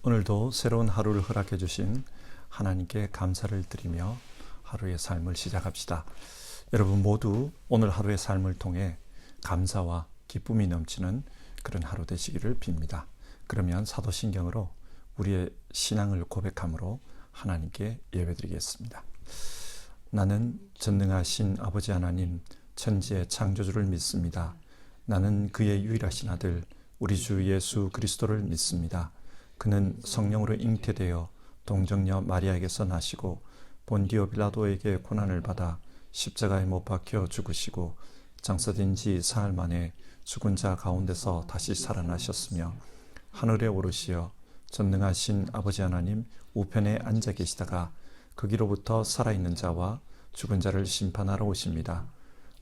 오늘도 새로운 하루를 허락해 주신 하나님께 감사를 드리며 하루의 삶을 시작합시다. 여러분 모두 오늘 하루의 삶을 통해 감사와 기쁨이 넘치는 그런 하루 되시기를 빕니다. 그러면 사도신경으로 우리의 신앙을 고백함으로 하나님께 예배드리겠습니다. 나는 전능하신 아버지 하나님 천지의 창조주를 믿습니다. 나는 그의 유일하신 아들 우리 주 예수 그리스도를 믿습니다. 그는 성령으로 잉태되어 동정녀 마리아에게서 나시고 본디오 빌라도에게 고난을 받아 십자가에 못 박혀 죽으시고 장사된 지 사흘 만에 죽은 자 가운데서 다시 살아나셨으며 하늘에 오르시어 전능하신 아버지 하나님 우편에 앉아 계시다가 거기로부터 살아있는 자와 죽은 자를 심판하러 오십니다.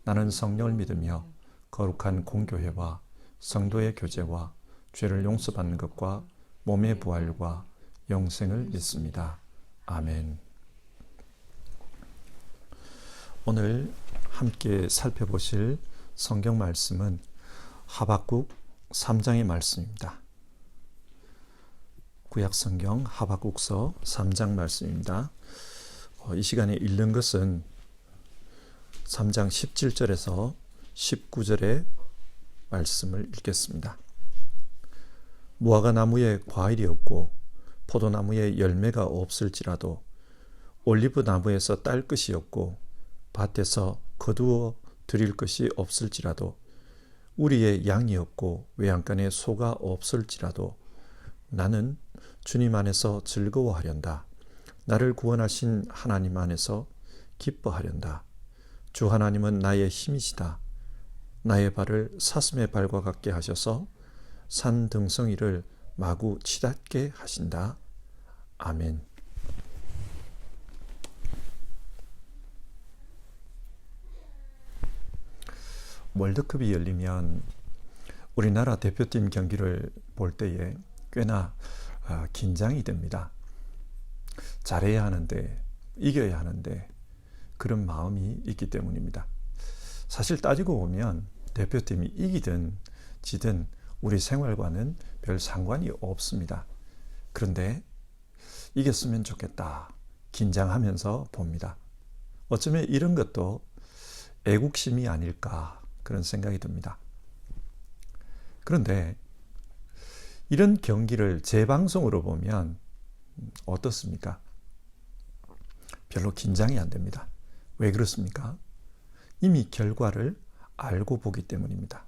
나는 성령을 믿으며 거룩한 공교회와 성도의 교제와 죄를 용서받는 것과 몸의 부활과 영생을 믿습니다. 아멘. 오늘 함께 살펴보실 성경 말씀은 하박국 3장의 말씀입니다. 구약성경 하박국서 3장 말씀입니다. 이 시간에 읽는 것은 3장 17절에서 19절의 말씀을 읽겠습니다. 무화과 나무에 과일이 없고 포도나무에 열매가 없을지라도 올리브 나무에서 딸 것이 없고 밭에서 거두어 드릴 것이 없을지라도 우리의 양이 없고 외양간에 소가 없을지라도 나는 주님 안에서 즐거워하련다. 나를 구원하신 하나님 안에서 기뻐하련다. 주 하나님은 나의 힘이시다. 나의 발을 사슴의 발과 같게 하셔서 산 등성이를 마구 치닫게 하신다. 아멘. 월드컵이 열리면 우리나라 대표팀 경기를 볼 때에 꽤나 긴장이 됩니다. 잘해야 하는데, 이겨야 하는데 그런 마음이 있기 때문입니다. 사실 따지고 보면 대표팀이 이기든 지든 우리 생활과는 별 상관이 없습니다. 그런데 이겼으면 좋겠다. 긴장하면서 봅니다. 어쩌면 이런 것도 애국심이 아닐까 그런 생각이 듭니다. 그런데 이런 경기를 재방송으로 보면 어떻습니까? 별로 긴장이 안 됩니다. 왜 그렇습니까? 이미 결과를 알고 보기 때문입니다.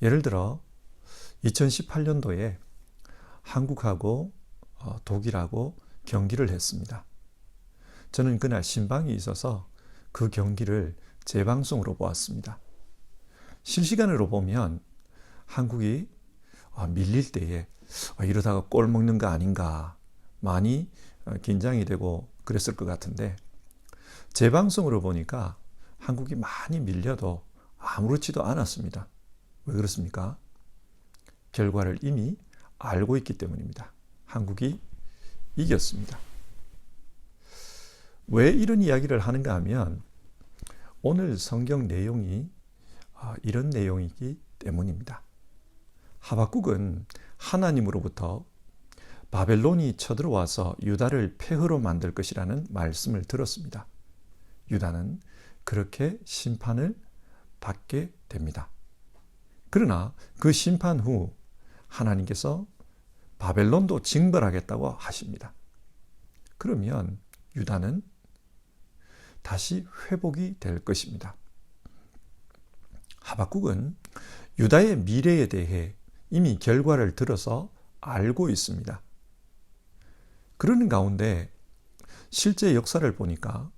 예를 들어 2018년도에 한국하고 독일하고 경기를 했습니다. 저는 그날 신방이 있어서 그 경기를 재방송으로 보았습니다. 실시간으로 보면 한국이 밀릴 때에 이러다가 골 먹는 거 아닌가 많이 긴장이 되고 그랬을 것 같은데 재방송으로 보니까 한국이 많이 밀려도 아무렇지도 않았습니다. 왜 그렇습니까? 결과를 이미 알고 있기 때문입니다. 한국이 이겼습니다. 왜 이런 이야기를 하는가 하면 오늘 성경 내용이 이런 내용이기 때문입니다. 하박국은 하나님으로부터 바벨론이 쳐들어와서 유다를 폐허로 만들 것이라는 말씀을 들었습니다. 유다는 그렇게 심판을 받게 됩니다. 그러나 그 심판 후 하나님께서 바벨론도 징벌하겠다고 하십니다. 그러면 유다는 다시 회복이 될 것입니다. 하박국은 유다의 미래에 대해 이미 결과를 들어서 알고 있습니다. 그러는 가운데 실제 역사를 보니까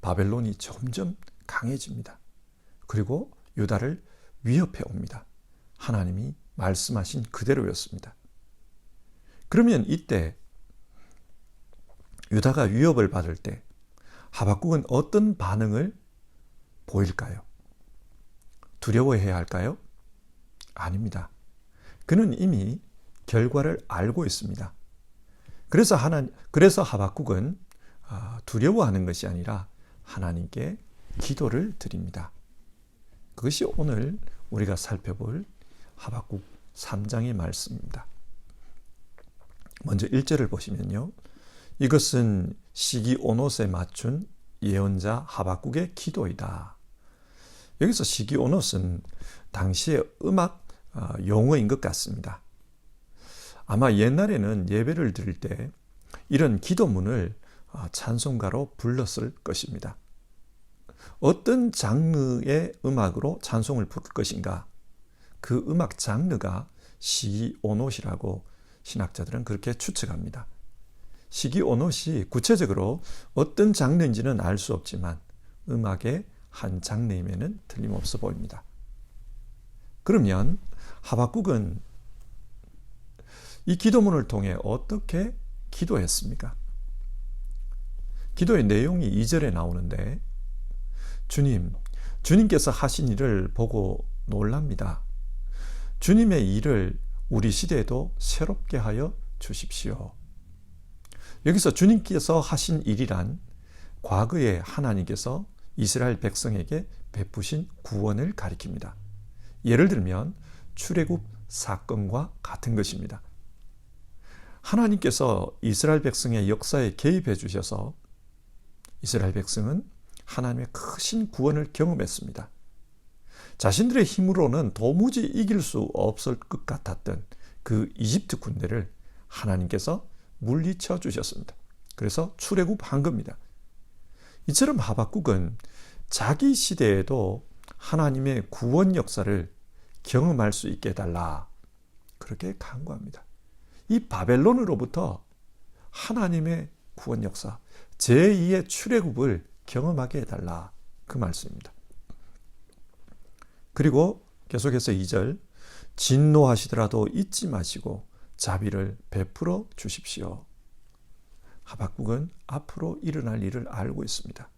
바벨론이 점점 강해집니다. 그리고 유다를 위협해 옵니다. 하나님이 말씀하신 그대로였습니다. 그러면 이때 유다가 위협을 받을 때 하박국은 어떤 반응을 보일까요? 두려워해야 할까요? 아닙니다. 그는 이미 결과를 알고 있습니다. 그래서 하박국은 두려워하는 것이 아니라 하나님께 기도를 드립니다. 그것이 오늘 우리가 살펴볼 하박국 3장의 말씀입니다. 먼저 1절을 보시면요. 이것은 시기 오롯에 맞춘 예언자 하박국의 기도이다. 여기서 시기 오롯은 당시의 음악 용어인 것 같습니다. 아마 옛날에는 예배를 드릴 때 이런 기도문을 찬송가로 불렀을 것입니다. 어떤 장르의 음악으로 찬송을 부를 것인가? 그 음악 장르가 시기 오롯이라고 신학자들은 그렇게 추측합니다. 시기 오롯이 구체적으로 어떤 장르인지는 알 수 없지만 음악의 한 장르임에는 틀림없어 보입니다. 그러면 하박국은 이 기도문을 통해 어떻게 기도했습니까? 기도의 내용이 2절에 나오는데 주님께서 하신 일을 보고 놀랍니다. 주님의 일을 우리 시대에도 새롭게 하여 주십시오. 여기서 주님께서 하신 일이란 과거에 하나님께서 이스라엘 백성에게 베푸신 구원을 가리킵니다. 예를 들면 출애굽 사건과 같은 것입니다. 하나님께서 이스라엘 백성의 역사에 개입해 주셔서 이스라엘 백성은 하나님의 크신 구원을 경험했습니다. 자신들의 힘으로는 도무지 이길 수 없을 것 같았던 그 이집트 군대를 하나님께서 물리쳐 주셨습니다. 그래서 출애굽한 겁니다. 이처럼 하박국은 자기 시대에도 하나님의 구원 역사를 경험할 수 있게 해달라. 그렇게 간구합니다. 이 바벨론으로부터 하나님의 구원 역사, 제2의 출애굽을 경험하게 해달라. 그 말씀입니다. 그리고 계속해서 2절, 진노하시더라도 잊지 마시고 자비를 베풀어 주십시오. 하박국은 앞으로 일어날 일을 알고 있습니다.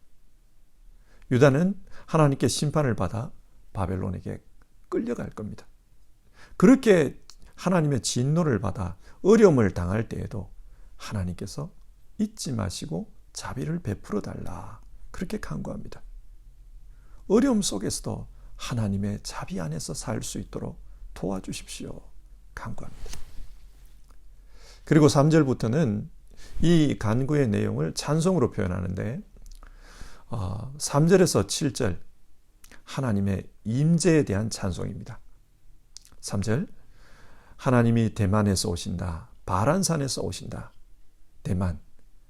유다는 하나님께 심판을 받아 바벨론에게 끌려갈 겁니다. 그렇게 하나님의 진노를 받아 어려움을 당할 때에도 하나님께서 잊지 마시고 자비를 베풀어 달라. 그렇게 간구합니다. 어려움 속에서도 하나님의 자비 안에서 살 수 있도록 도와주십시오. 간구합니다. 그리고 3절부터는 이 간구의 내용을 찬송으로 표현하는데 3절에서 7절 하나님의 임재에 대한 찬송입니다. 3절 하나님이 대만에서 오신다. 바란산에서 오신다. 대만,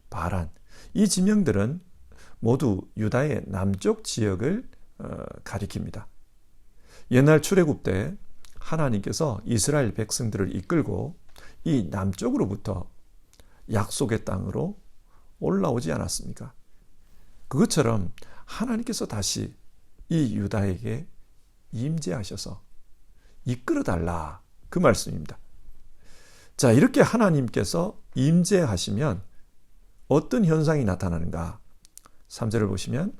바란 이 지명들은 모두 유다의 남쪽 지역을 가리킵니다. 옛날 출애굽 때 하나님께서 이스라엘 백성들을 이끌고 이 남쪽으로부터 약속의 땅으로 올라오지 않았습니까? 그것처럼 하나님께서 다시 이 유다에게 임재하셔서 이끌어달라. 그 말씀입니다. 자, 이렇게 하나님께서 임재하시면 어떤 현상이 나타나는가? 3절을 보시면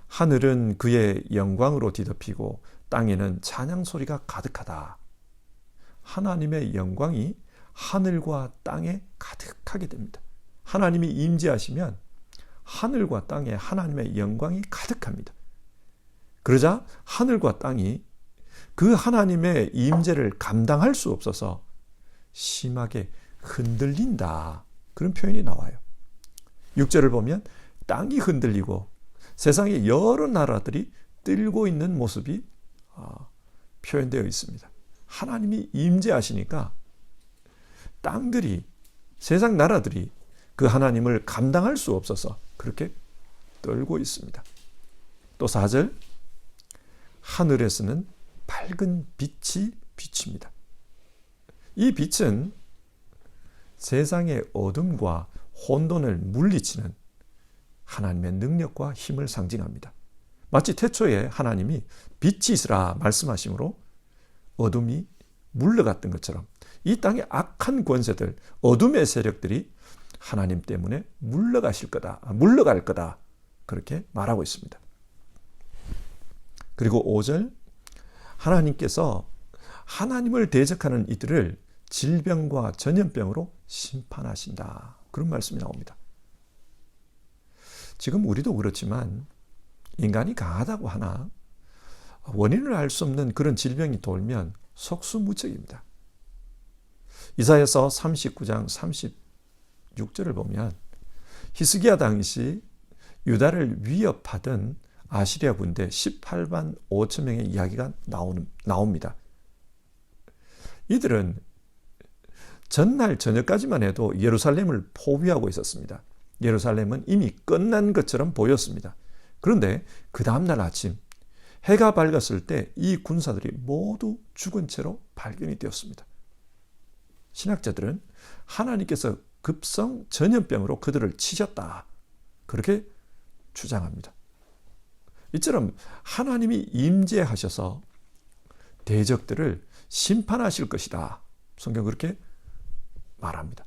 하늘은 그의 영광으로 뒤덮이고 땅에는 찬양 소리가 가득하다. 하나님의 영광이 하늘과 땅에 가득하게 됩니다. 하나님이 임재하시면 하늘과 땅에 하나님의 영광이 가득합니다. 그러자 하늘과 땅이 그 하나님의 임재를 감당할 수 없어서 심하게 흔들린다. 그런 표현이 나와요. 6절을 보면 땅이 흔들리고 세상의 여러 나라들이 떨고 있는 모습이 표현되어 있습니다. 하나님이 임재하시니까 땅들이, 세상 나라들이 그 하나님을 감당할 수 없어서 그렇게 떨고 있습니다. 또 4절, 하늘에서는 밝은 빛이 비칩니다. 이 빛은 세상의 어둠과 혼돈을 물리치는 하나님의 능력과 힘을 상징합니다. 마치 태초에 하나님이 빛이 있으라 말씀하심으로 어둠이 물러갔던 것처럼 이 땅의 악한 권세들, 어둠의 세력들이 하나님 때문에 물러갈 거다. 그렇게 말하고 있습니다. 그리고 5절, 하나님께서 하나님을 대적하는 이들을 질병과 전염병으로 심판하신다. 그런 말씀이 나옵니다. 지금 우리도 그렇지만 인간이 강하다고 하나 원인을 알 수 없는 그런 질병이 돌면 속수무책입니다. 이사야서 39장 36절을 보면 히스기야 당시 유다를 위협하던 아시리아 군대 18만 5천 명의 이야기가 나옵니다. 이들은 전날 저녁까지만 해도 예루살렘을 포위하고 있었습니다. 예루살렘은 이미 끝난 것처럼 보였습니다. 그런데 그 다음날 아침 해가 밝았을 때 이 군사들이 모두 죽은 채로 발견이 되었습니다. 신학자들은 하나님께서 급성 전염병으로 그들을 치셨다, 그렇게 주장합니다. 이처럼 하나님이 임재하셔서 대적들을 심판하실 것이다, 성경 그렇게 말합니다.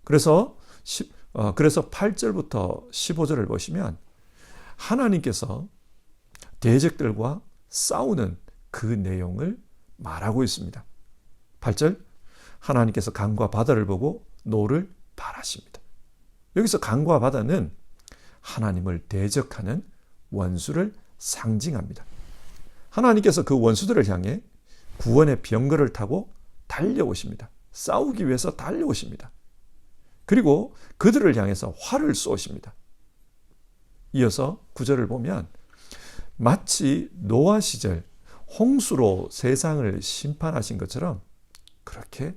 그래서 8절부터 15절을 보시면 하나님께서 대적들과 싸우는 그 내용을 말하고 있습니다. 8절, 하나님께서 강과 바다를 보고 노를 발하십니다. 여기서 강과 바다는 하나님을 대적하는 원수를 상징합니다. 하나님께서 그 원수들을 향해 구원의 병거를 타고 달려오십니다. 싸우기 위해서 달려오십니다. 그리고 그들을 향해서 활을 쏘십니다. 이어서 9절을 보면 마치 노아 시절 홍수로 세상을 심판하신 것처럼 그렇게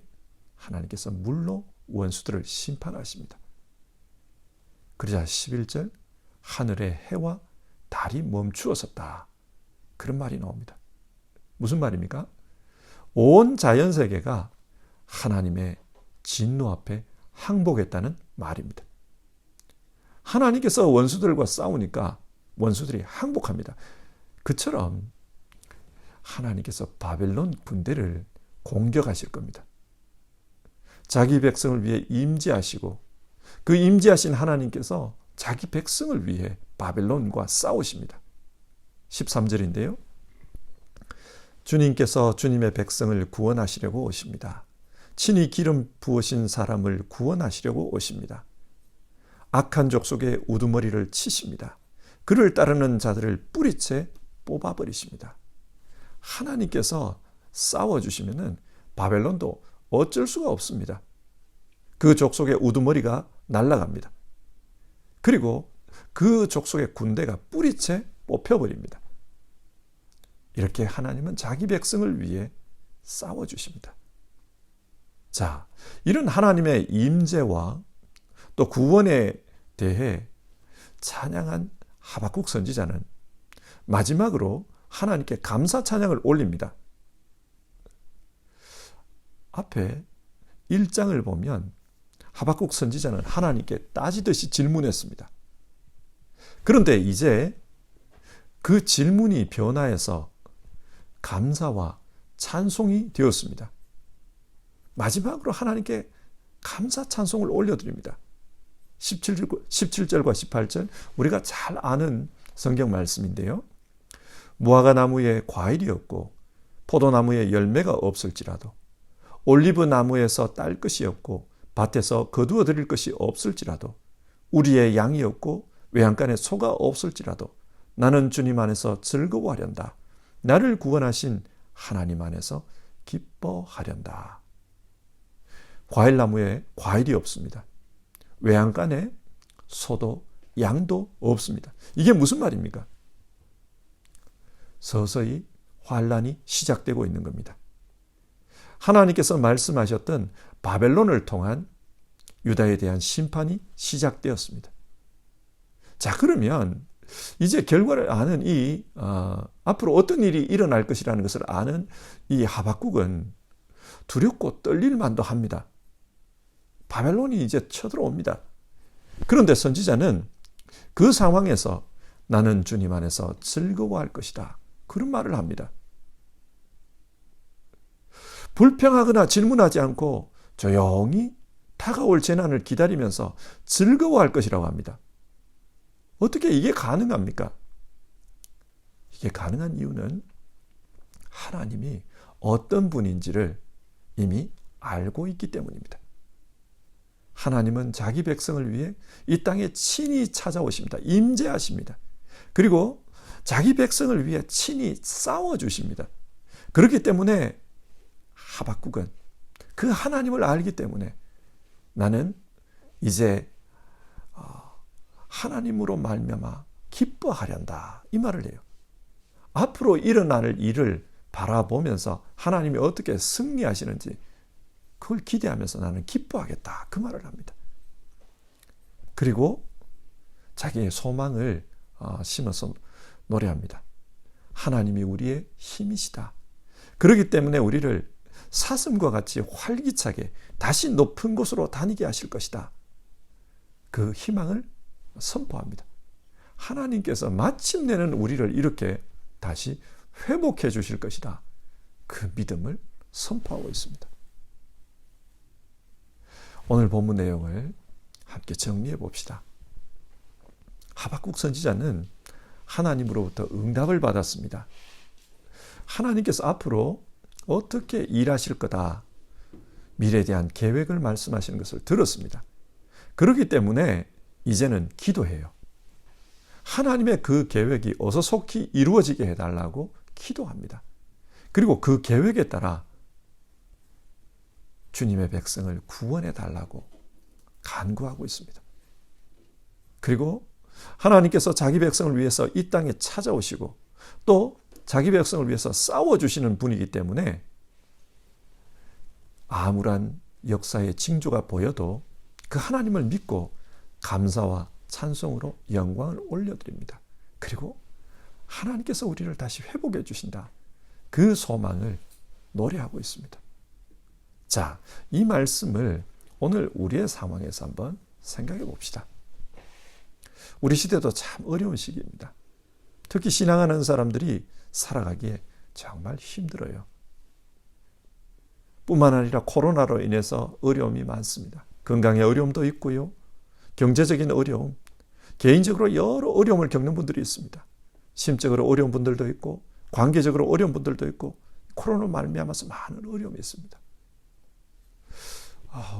하나님께서 물로 원수들을 심판하십니다. 그러자 11절, 하늘의 해와 달이 멈추었었다, 그런 말이 나옵니다. 무슨 말입니까? 온 자연세계가 하나님의 진노 앞에 항복했다는 말입니다. 하나님께서 원수들과 싸우니까 원수들이 항복합니다. 그처럼 하나님께서 바벨론 군대를 공격하실 겁니다. 자기 백성을 위해 임재하시고 그 임재하신 하나님께서 자기 백성을 위해 바벨론과 싸우십니다. 13절인데요. 주님께서 주님의 백성을 구원하시려고 오십니다. 친히 기름 부으신 사람을 구원하시려고 오십니다. 악한 족속의 우두머리를 치십니다. 그를 따르는 자들을 뿌리채 뽑아버리십니다. 하나님께서 싸워주시면은 바벨론도 어쩔 수가 없습니다. 그 족속의 우두머리가 날아갑니다. 그리고 그 족속의 군대가 뿌리채 뽑혀버립니다. 이렇게 하나님은 자기 백성을 위해 싸워주십니다. 자, 이런 하나님의 임재와 또 구원에 대해 찬양한 하박국 선지자는 마지막으로 하나님께 감사 찬양을 올립니다. 앞에 1장을 보면 하박국 선지자는 하나님께 따지듯이 질문했습니다. 그런데 이제 그 질문이 변화해서 감사와 찬송이 되었습니다. 마지막으로 하나님께 감사 찬송을 올려드립니다. 17절과 18절, 우리가 잘 아는 성경 말씀인데요. 무화과 나무에 과일이 없고 포도나무에 열매가 없을지라도, 올리브 나무에서 딸 것이 없고 밭에서 거두어 드릴 것이 없을지라도, 우리의 양이 없고 외양간에 소가 없을지라도 나는 주님 안에서 즐거워하련다. 나를 구원하신 하나님 안에서 기뻐하련다. 과일나무에 과일이 없습니다. 외양간에 소도 양도 없습니다. 이게 무슨 말입니까? 서서히 환란이 시작되고 있는 겁니다. 하나님께서 말씀하셨던 바벨론을 통한 유다에 대한 심판이 시작되었습니다. 자, 그러면 이제 결과를 아는 앞으로 어떤 일이 일어날 것이라는 것을 아는 이 하박국은 두렵고 떨릴 만도 합니다. 바벨론이 이제 쳐들어옵니다. 그런데 선지자는 그 상황에서 나는 주님 안에서 즐거워할 것이다, 그런 말을 합니다. 불평하거나 질문하지 않고 조용히 다가올 재난을 기다리면서 즐거워할 것이라고 합니다. 어떻게 이게 가능합니까? 이게 가능한 이유는 하나님이 어떤 분인지를 이미 알고 있기 때문입니다. 하나님은 자기 백성을 위해 이 땅에 친히 찾아오십니다. 임재하십니다. 그리고 자기 백성을 위해 친히 싸워주십니다. 그렇기 때문에 하박국은 그 하나님을 알기 때문에 나는 이제 하나님으로 말미암아 기뻐하련다, 이 말을 해요. 앞으로 일어날 일을 바라보면서 하나님이 어떻게 승리하시는지 그걸 기대하면서 나는 기뻐하겠다, 그 말을 합니다. 그리고 자기의 소망을 심어서 노래합니다. 하나님이 우리의 힘이시다. 그렇기 때문에 우리를 사슴과 같이 활기차게 다시 높은 곳으로 다니게 하실 것이다. 그 희망을 선포합니다. 하나님께서 마침내는 우리를 이렇게 다시 회복해 주실 것이다. 그 믿음을 선포하고 있습니다. 오늘 본문 내용을 함께 정리해 봅시다. 하박국 선지자는 하나님으로부터 응답을 받았습니다. 하나님께서 앞으로 어떻게 일하실 거다, 미래에 대한 계획을 말씀하시는 것을 들었습니다. 그렇기 때문에 이제는 기도해요. 하나님의 그 계획이 어서 속히 이루어지게 해달라고 기도합니다. 그리고 그 계획에 따라 주님의 백성을 구원해 달라고 간구하고 있습니다. 그리고 하나님께서 자기 백성을 위해서 이 땅에 찾아오시고 또 자기 백성을 위해서 싸워주시는 분이기 때문에 암울한 역사의 징조가 보여도 그 하나님을 믿고 감사와 찬송으로 영광을 올려드립니다. 그리고 하나님께서 우리를 다시 회복해 주신다, 그 소망을 노래하고 있습니다. 자, 이 말씀을 오늘 우리의 상황에서 한번 생각해 봅시다. 우리 시대도 참 어려운 시기입니다. 특히 신앙하는 사람들이 살아가기에 정말 힘들어요. 뿐만 아니라 코로나로 인해서 어려움이 많습니다. 건강의 어려움도 있고요. 경제적인 어려움, 개인적으로 여러 어려움을 겪는 분들이 있습니다. 심적으로 어려운 분들도 있고 관계적으로 어려운 분들도 있고 코로나 말미암아서 많은 어려움이 있습니다.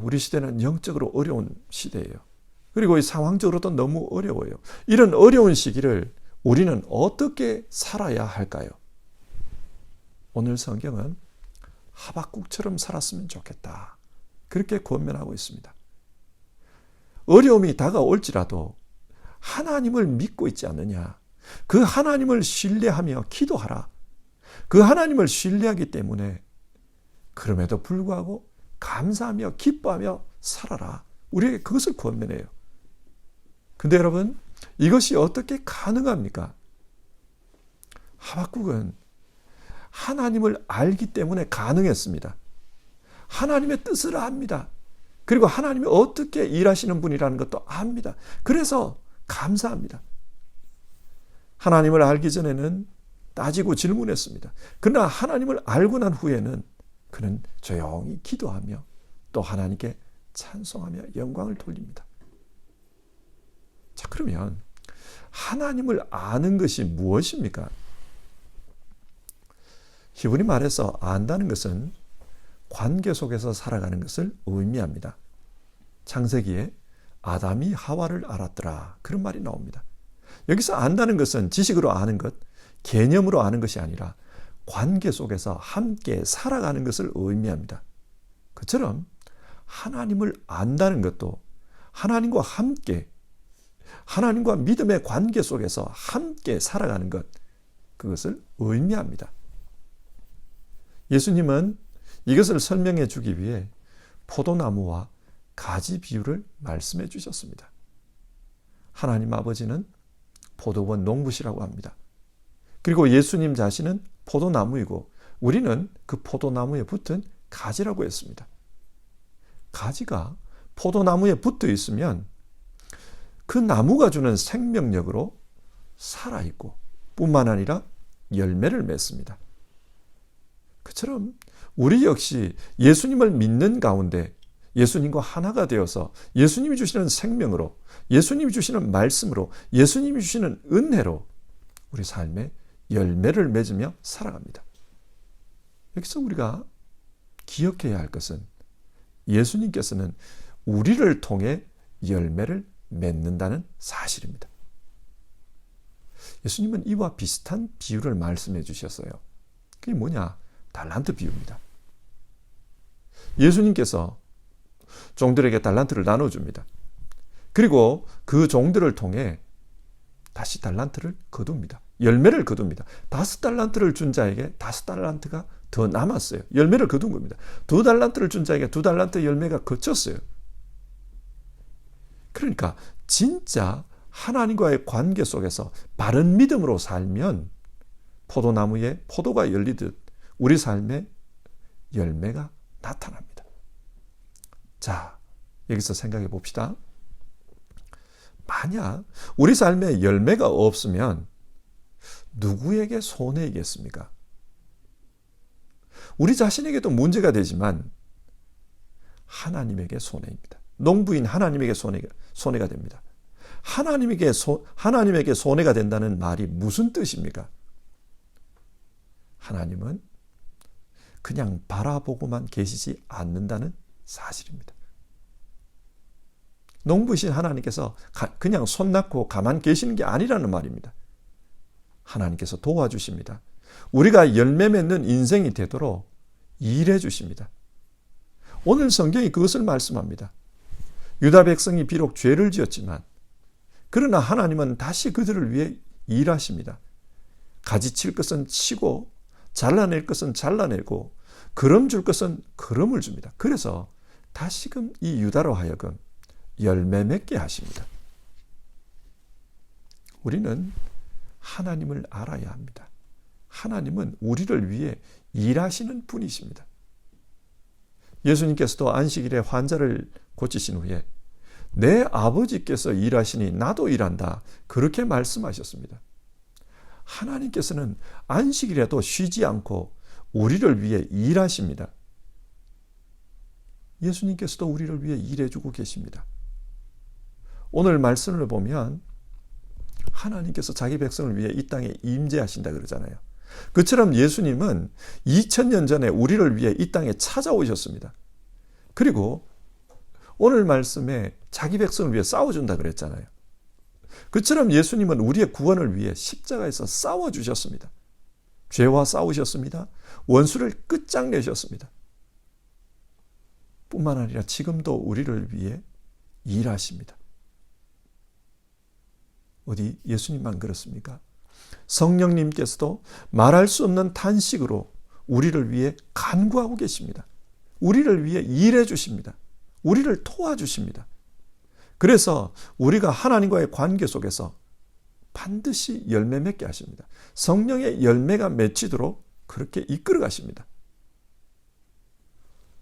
우리 시대는 영적으로 어려운 시대예요. 그리고 이 상황적으로도 너무 어려워요. 이런 어려운 시기를 우리는 어떻게 살아야 할까요? 오늘 성경은 하박국처럼 살았으면 좋겠다, 그렇게 권면하고 있습니다. 어려움이 다가올지라도 하나님을 믿고 있지 않느냐, 그 하나님을 신뢰하며 기도하라. 그 하나님을 신뢰하기 때문에 그럼에도 불구하고 감사하며 기뻐하며 살아라, 우리에게 그것을 권면해요. 근데 여러분, 이것이 어떻게 가능합니까? 하박국은 하나님을 알기 때문에 가능했습니다. 하나님의 뜻을 압니다. 그리고 하나님이 어떻게 일하시는 분이라는 것도 압니다. 그래서 감사합니다. 하나님을 알기 전에는 따지고 질문했습니다. 그러나 하나님을 알고 난 후에는 그는 조용히 기도하며 또 하나님께 찬송하며 영광을 돌립니다. 자, 그러면 하나님을 아는 것이 무엇입니까? 히브리 말에서 안다는 것은 관계 속에서 살아가는 것을 의미합니다. 창세기에 아담이 하와를 알았더라, 그런 말이 나옵니다. 여기서 안다는 것은 지식으로 아는 것, 개념으로 아는 것이 아니라 관계 속에서 함께 살아가는 것을 의미합니다. 그처럼 하나님을 안다는 것도 하나님과 함께, 하나님과 믿음의 관계 속에서 함께 살아가는 것, 그것을 의미합니다. 예수님은 이것을 설명해 주기 위해 포도나무와 가지 비유를 말씀해 주셨습니다. 하나님 아버지는 포도원 농부시라고 합니다. 그리고 예수님 자신은 포도나무이고 우리는 그 포도나무에 붙은 가지라고 했습니다. 가지가 포도나무에 붙어 있으면 그 나무가 주는 생명력으로 살아있고 뿐만 아니라 열매를 맺습니다. 그처럼 우리 역시 예수님을 믿는 가운데 예수님과 하나가 되어서 예수님이 주시는 생명으로, 예수님이 주시는 말씀으로, 예수님이 주시는 은혜로 우리 삶에 열매를 맺으며 살아갑니다. 여기서 우리가 기억해야 할 것은 예수님께서는 우리를 통해 열매를 맺는다는 사실입니다. 예수님은 이와 비슷한 비유를 말씀해 주셨어요. 그게 뭐냐? 달란트 비유입니다. 예수님께서 종들에게 달란트를 나눠줍니다. 그리고 그 종들을 통해 다시 달란트를 거둡니다. 열매를 거둡니다. 5달란트를 준 자에게 5달란트가 더 남았어요. 열매를 거둔 겁니다. 2달란트를 준 자에게 2달란트 열매가 거쳤어요. 그러니까 진짜 하나님과의 관계 속에서 바른 믿음으로 살면 포도나무에 포도가 열리듯 우리 삶에 열매가 나타납니다. 자, 여기서 생각해 봅시다. 만약 우리 삶에 열매가 없으면 누구에게 손해이겠습니까? 우리 자신에게도 문제가 되지만 하나님에게 손해입니다. 농부인 하나님에게 손해가 됩니다. 하나님에게 손해가 된다는 말이 무슨 뜻입니까? 하나님은 그냥 바라보고만 계시지 않는다는 사실입니다. 농부이신 하나님께서 그냥 손 놓고 가만 계시는 게 아니라는 말입니다. 하나님께서 도와주십니다. 우리가 열매 맺는 인생이 되도록 일해 주십니다. 오늘 성경이 그것을 말씀합니다. 유다 백성이 비록 죄를 지었지만 그러나 하나님은 다시 그들을 위해 일하십니다. 가지칠 것은 치고 잘라낼 것은 잘라내고 거름 줄 것은 거름을 줍니다. 그래서 다시금 이 유다로 하여금 열매 맺게 하십니다. 우리는 하나님을 알아야 합니다. 하나님은 우리를 위해 일하시는 분이십니다. 예수님께서도 안식일에 환자를 고치신 후에 내 아버지께서 일하시니 나도 일한다. 그렇게 말씀하셨습니다. 하나님께서는 안식일에도 쉬지 않고 우리를 위해 일하십니다. 예수님께서도 우리를 위해 일해주고 계십니다. 오늘 말씀을 보면 하나님께서 자기 백성을 위해 이 땅에 임재하신다 그러잖아요. 그처럼 예수님은 2000년 전에 우리를 위해 이 땅에 찾아오셨습니다. 그리고 오늘 말씀에 자기 백성을 위해 싸워준다 그랬잖아요. 그처럼 예수님은 우리의 구원을 위해 십자가에서 싸워주셨습니다. 죄와 싸우셨습니다. 원수를 끝장내셨습니다. 뿐만 아니라 지금도 우리를 위해 일하십니다. 어디 예수님만 그렇습니까? 성령님께서도 말할 수 없는 탄식으로 우리를 위해 간구하고 계십니다. 우리를 위해 일해 주십니다. 우리를 도와주십니다. 그래서 우리가 하나님과의 관계 속에서 반드시 열매 맺게 하십니다. 성령의 열매가 맺히도록 그렇게 이끌어 가십니다.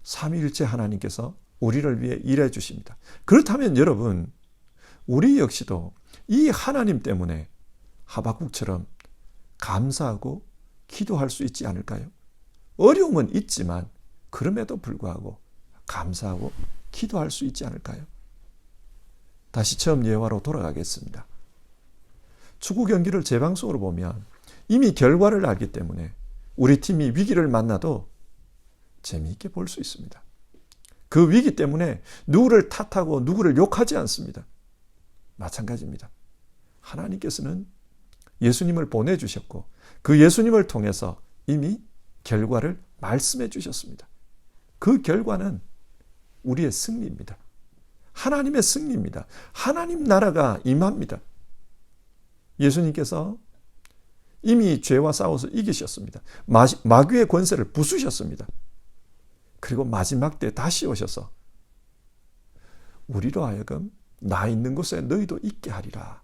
삼위일체 하나님께서 우리를 위해 일해 주십니다. 그렇다면 여러분, 우리 역시도 이 하나님 때문에 하박국처럼 감사하고 기도할 수 있지 않을까요? 어려움은 있지만 그럼에도 불구하고 감사하고 기도할 수 있지 않을까요? 다시 처음 예화로 돌아가겠습니다. 축구 경기를 재방송으로 보면 이미 결과를 알기 때문에 우리 팀이 위기를 만나도 재미있게 볼 수 있습니다. 그 위기 때문에 누구를 탓하고 누구를 욕하지 않습니다. 마찬가지입니다. 하나님께서는 예수님을 보내주셨고 그 예수님을 통해서 이미 결과를 말씀해 주셨습니다. 그 결과는 우리의 승리입니다. 하나님의 승리입니다. 하나님 나라가 임합니다. 예수님께서 이미 죄와 싸워서 이기셨습니다. 마귀의 권세를 부수셨습니다. 그리고 마지막 때 다시 오셔서 우리로 하여금 나 있는 곳에 너희도 있게 하리라.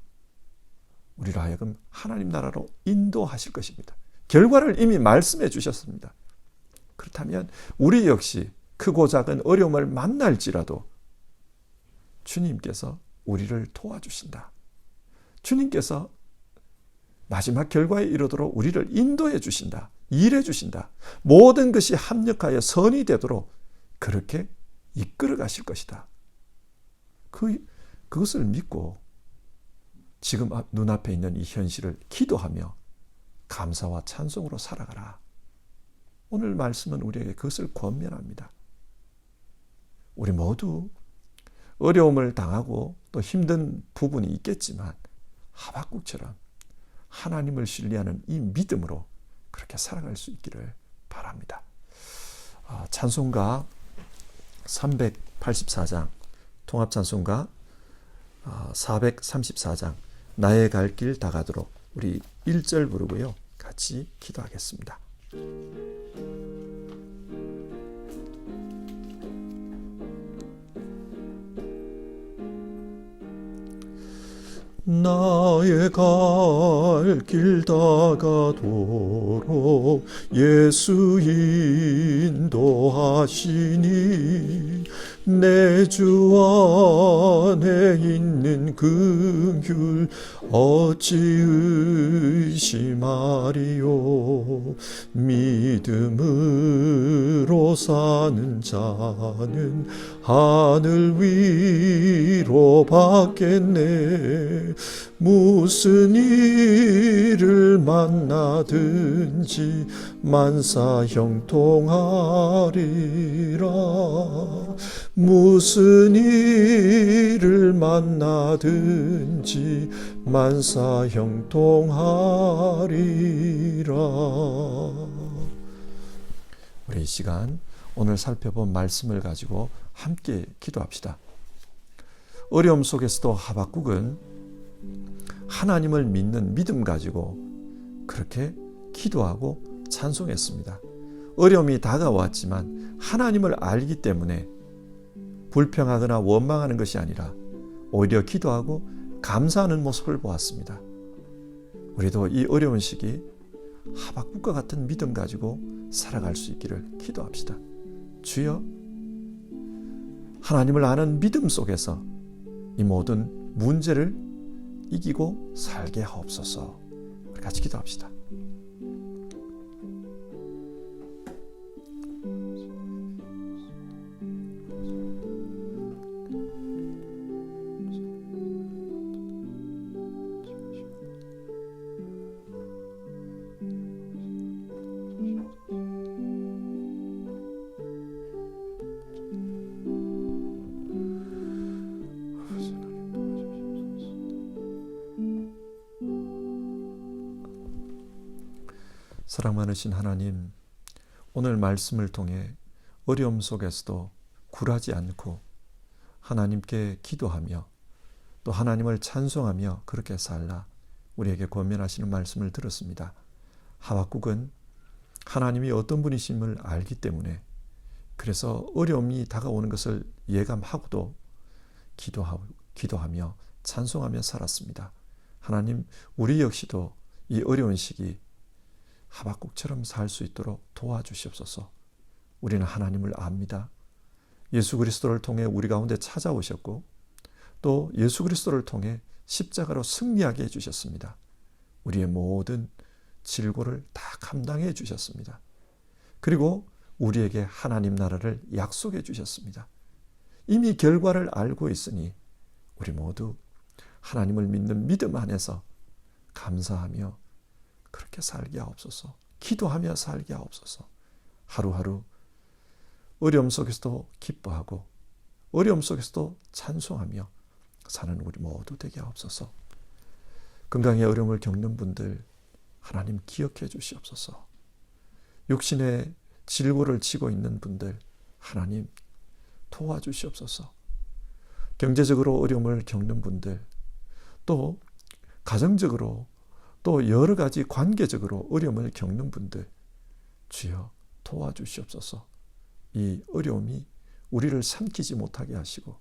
우리로 하여금 하나님 나라로 인도하실 것입니다. 결과를 이미 말씀해 주셨습니다. 그렇다면 우리 역시 크고 작은 어려움을 만날지라도 주님께서 우리를 도와주신다. 주님께서 마지막 결과에 이르도록 우리를 인도해 주신다. 일해 주신다. 모든 것이 합력하여 선이 되도록 그렇게 이끌어 가실 것이다. 그것을 믿고 지금 눈앞에 있는 이 현실을 기도하며 감사와 찬송으로 살아가라. 오늘 말씀은 우리에게 그것을 권면합니다. 우리 모두 어려움을 당하고 또 힘든 부분이 있겠지만 하박국처럼 하나님을 신뢰하는 이 믿음으로 그렇게 살아갈 수 있기를 바랍니다. 찬송가 384장 통합찬송가 434장 나의 갈 길 다 가도록 우리 1절 부르고요. 같이 기도하겠습니다. 나의 갈 길 다 가도록 예수 인도하시니 내 주 안에 있는 긍휼 어찌 의심하리요. 믿음으로 사는 자는 하늘 위로 받겠네. 무슨 일을 만나든지 만사 형통하리라. 무슨 일을 만나든지 만사 형통하리라. 우리 이 시간 오늘 살펴본 말씀을 가지고 함께 기도합시다. 어려움 속에서도 하박국은 하나님을 믿는 믿음 가지고 그렇게 기도하고 찬송했습니다. 어려움이 다가왔지만 하나님을 알기 때문에 불평하거나 원망하는 것이 아니라 오히려 기도하고 감사하는 모습을 보았습니다. 우리도 이 어려운 시기 하박국과 같은 믿음 가지고 살아갈 수 있기를 기도합시다. 주여, 하나님을 아는 믿음 속에서 이 모든 문제를 이기고 살게 하옵소서. 우리 같이 기도합시다. 사랑 많으신 하나님, 오늘 말씀을 통해 어려움 속에서도 굴하지 않고 하나님께 기도하며 또 하나님을 찬송하며 그렇게 살라 우리에게 권면하시는 말씀을 들었습니다. 하박국은 하나님이 어떤 분이심을 알기 때문에 그래서 어려움이 다가오는 것을 예감하고도 기도하며 찬송하며 살았습니다. 하나님, 우리 역시도 이 어려운 시기 하박국처럼 살 수 있도록 도와주시옵소서. 우리는 하나님을 압니다. 예수 그리스도를 통해 우리 가운데 찾아오셨고 또 예수 그리스도를 통해 십자가로 승리하게 해주셨습니다. 우리의 모든 질고를 다 감당해 주셨습니다. 그리고 우리에게 하나님 나라를 약속해 주셨습니다. 이미 결과를 알고 있으니 우리 모두 하나님을 믿는 믿음 안에서 감사하며 그렇게 살게 하옵소서. 기도하며 살게 하옵소서. 하루하루 어려움 속에서도 기뻐하고 어려움 속에서도 찬송하며 사는 우리 모두 되게 하옵소서. 건강의 어려움을 겪는 분들 하나님 기억해 주시옵소서. 육신의 질고를 지고 있는 분들 하나님 도와주시옵소서. 경제적으로 어려움을 겪는 분들 또 가정적으로 또 여러 가지 관계적으로 어려움을 겪는 분들 주여 도와주시옵소서. 이 어려움이 우리를 삼키지 못하게 하시고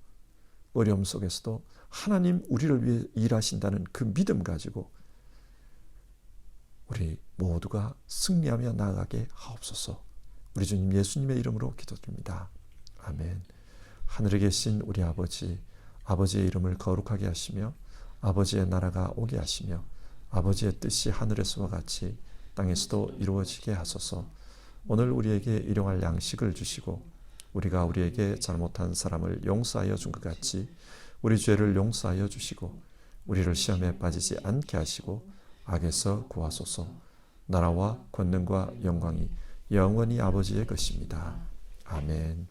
어려움 속에서도 하나님 우리를 위해 일하신다는 그 믿음 가지고 우리 모두가 승리하며 나아가게 하옵소서. 우리 주님 예수님의 이름으로 기도드립니다. 아멘. 하늘에 계신 우리 아버지, 아버지의 이름을 거룩하게 하시며 아버지의 나라가 오게 하시며 아버지의 뜻이 하늘에서와 같이 땅에서도 이루어지게 하소서. 오늘 우리에게 일용할 양식을 주시고 우리가 우리에게 잘못한 사람을 용서하여 준 것 같이 우리 죄를 용서하여 주시고 우리를 시험에 빠지지 않게 하시고 악에서 구하소서. 나라와 권능과 영광이 영원히 아버지의 것입니다. 아멘.